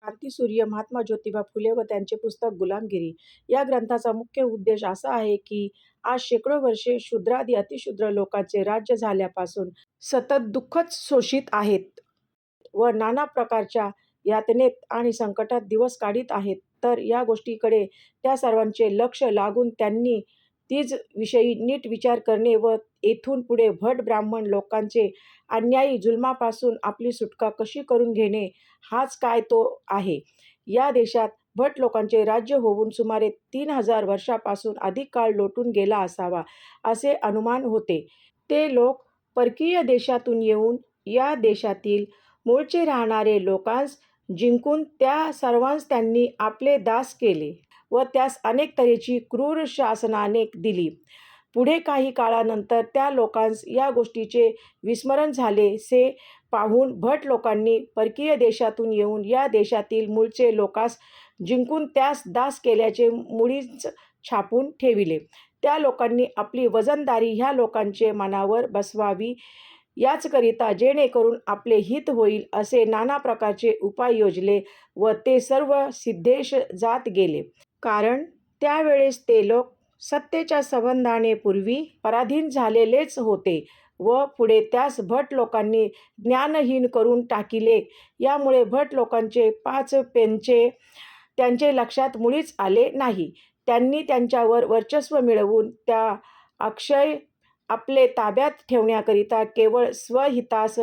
क्रांतिसूर्य महात्मा ज्योतिबा फुले व त्यांचे पुस्तक गुलामगिरी या ग्रंथाचा मुख्य उद्देश असा आहे की आज शेकडो वर्षे शूद्रादी अतिशूद्र लोकांचे राज्य झाल्यापासून सतत दुःखच शोषित आहेत व नाना प्रकारच्या यातनेत आणि संकटात दिवस काढीत आहेत. तर या गोष्टीकडे त्या सर्वांचे लक्ष लागून त्यांनी तीच विषयी नीट विचार करणे व येथून पुढे भट ब्राह्मण लोकांचे अन्यायी जुलमापासून आपली सुटका कशी करून घेणे हाच काय तो आहे. या देशात भट लोकांचे राज्य होऊन सुमारे 3000 वर्षापासून अधिक काळ लोटून गेला असावा असे अनुमान होते. ते लोक परकीय देशातून येऊन या देशातील मूळचे राहणारे लोकांस जिंकून त्या सर्वांस त्यांनी आपले दास केले व त्यास अनेक तऱ्हेची क्रूर शासनाने दिली. पुढे काही काळानंतर त्या लोकांस या गोष्टीचे विस्मरण झाले से पाहून भट लोकांनी परकीय देशातून येऊन या देशातील मूळचे लोकांस जिंकून त्यास दास केल्याचे मुळीच छापून ठेविले. त्या लोकांनी आपली वजनदारी ह्या लोकांचे मनावर बसवावी याचकरिता जेणेकरून आपले हित होईल असे नाना प्रकारचे उपाय योजले व ते सर्व सिद्धेश जात गेले. कारण त्यावेळेस ते लोक सत्तेच्या संबंधाने पूर्वी पराधीन झालेलेच होते व पुढे त्यास भट लोकांनी ज्ञानहीन करून टाकिले. यामुळे भट लोकांचे 5 पेंचे त्यांचे लक्षात मुळीच आले नाही. त्यांनी त्यांच्यावर वर्चस्व मिळवून त्या अक्षय आपले ताब्यात ठेवण्याकरिता केवळ स्वहितास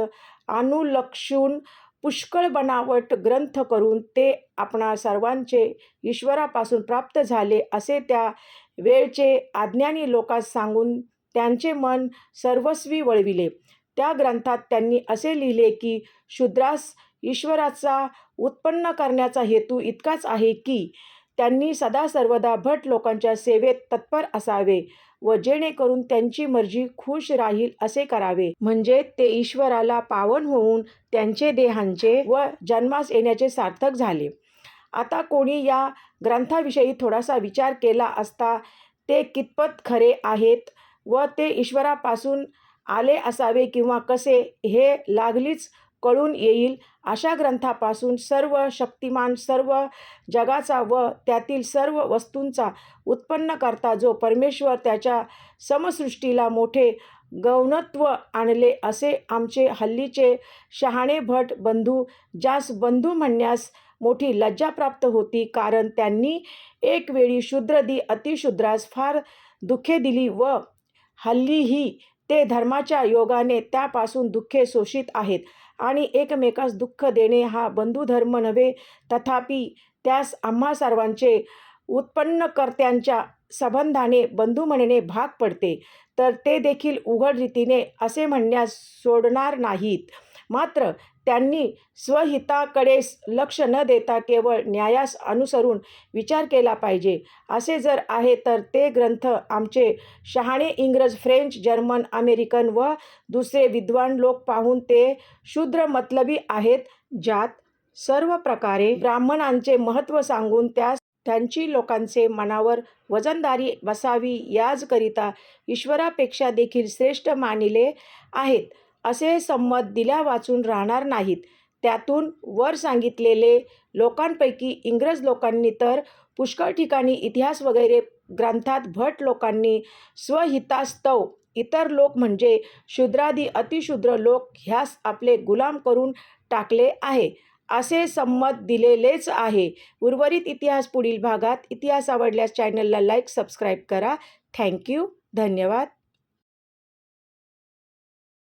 अनुलक्षून पुष्कळ बनावट ग्रंथ करून ते आपणा सर्वांचे ईश्वरापासून प्राप्त झाले असे त्या वेळचे अज्ञानी लोकांस सांगून त्यांचे मन सर्वस्वी वळविले. त्या ग्रंथात त्यांनी असे लिहिले की शूद्रास ईश्वराचा उत्पन्न करण्याचा हेतू इतकाच आहे की त्यांनी सदा सर्वदा भट लोकांच्या सेवेत तत्पर असावे व जेणेकरून त्यांची मर्जी खुश राहील असे करावे, म्हणजे ते ईश्वराला पावन होऊन त्यांचे देहांचे व जन्मास येण्याचे सार्थक झाले. आता कोणी या ग्रंथाविषयी थोडासा विचार केला असता ते कितपत खरे आहेत व ते ईश्वरापासून आले असावे किंवा कसे हे लागलीच कळून येईल. अशा ग्रंथापासून सर्व शक्तिमान सर्व जगाचा व त्यातील सर्व वस्तूंचा उत्पन्न करता जो परमेश्वर त्याच्या समसृष्टीला मोठे गौणत्व आणले असे आमचे हल्लीचे शहाणे भट बंधू, ज्यास बंधू म्हणण्यास मोठी लज्जा प्राप्त होती, कारण त्यांनी एक वेळी शूद्रदी अतिशूद्रास फार दुःखे दिली व हल्लीही ते धर्माच्या योगाने त्यापासून दुःखे सोशीत आहेत. आणि एकमेकास दुःख देणे हा बंधुधर्म नव्हे, तथापि त्यास आम्हा सर्वांचे उत्पन्नकर्त्यांच्या संबंधाने बंधू म्हणणे भाग पडते. तर ते देखील उघड रीतीने असे म्हणण्यास सोडणार नाहीत. मात्र त्यांनी स्वहिताकडेच लक्ष न देता केवळ न्यायास अनुसरून विचार केला पाहिजे. असे जर आहे तर ते ग्रंथ आमचे शहाणे इंग्रज, फ्रेंच, जर्मन, अमेरिकन व दुसरे विद्वान लोक पाहून ते शूद्र मतलबी आहेत, ज्यात सर्व प्रकारे ब्राह्मणांचे महत्त्व सांगून त्यास त्यांची लोकांचे मनावर वजनदारी बसावी याचकरिता ईश्वरापेक्षा देखील श्रेष्ठ मानिले आहेत असे संमत दिल्या वाचून राहणार नाहीत. त्यातून वर सांगितलेले लोकांपैकी इंग्रज लोकांनी तर पुष्कळ ठिकाणी इतिहास वगैरे ग्रंथात भट लोकांनी स्वहितास्तव इतर लोक म्हणजे शूद्रादी अतिशूद्र लोक ह्यास आपले गुलाम करून टाकले आहे असे संमत दिलेलेच आहे. उर्वरित इतिहास पुढील भागात. इतिहास आवडल्यास चॅनलला लाईक, सबस्क्राईब करा. थँक्यू. धन्यवाद.